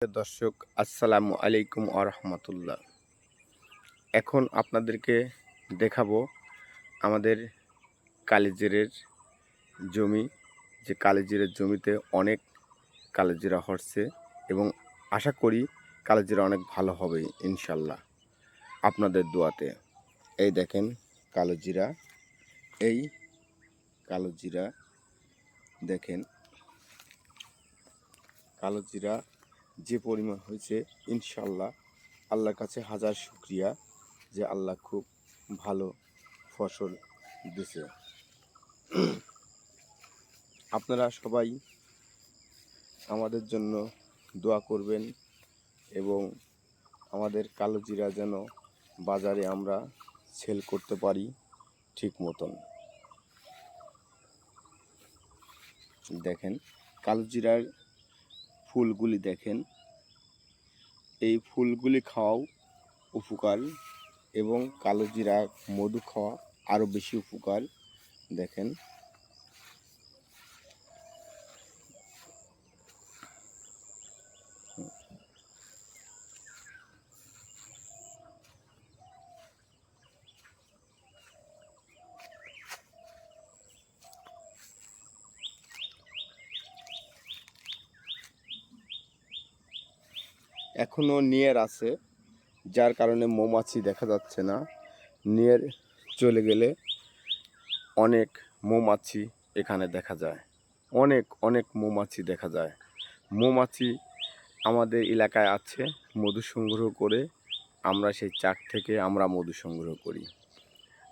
দর্শক আসসালামু আলাইকুম আরহামাতুল্লাহ। এখন আপনাদেরকে দেখাবো আমাদের কালিজিরের জমি, যে কালিজিরের জমিতে অনেক কালিজিরা হচ্ছে এবং আশা করি কালিজিরা অনেক ভালো হবে ইনশাল্লাহ আপনাদের দোয়াতে। এই দেখেন কালোজিরা, এই কালোজিরা দেখেন, কালোজিরা যে পরিমাণ হয়েছে ইনশাল্লাহ আল্লাহর কাছে হাজার শুকরিয়া যে আল্লাহ খুব ভালো ফসল দিছে। আপনারা সবাই আমাদের জন্য দোয়া করবেন এবং আমাদের কালোজিরা যেন বাজারে আমরা সেল করতে পারি ঠিক মতন। দেখেন কালোজিরার ফুলগুলি দেখেন, এই ফুলগুলি খাওয়াও উপকার এবং কালোজিরা মধু খাওয়া আরও বেশি উপকার। দেখেন এখনও নিয়ের আছে, যার কারণে মৌমাছি দেখা যাচ্ছে না। নিয়ের চলে গেলে অনেক মৌমাছি এখানে দেখা যায়, অনেক অনেক মৌমাছি দেখা যায়। মৌমাছি আমাদের এলাকায় আছে, মধু সংগ্রহ করে আমরা সেই চাক থেকে আমরা মধু সংগ্রহ করি।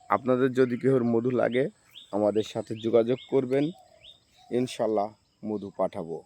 আপনাদের যদি কেউর মধু লাগে আমাদের সাথে যোগাযোগ করবেন, ইনশাল্লাহ মধু পাঠাবো।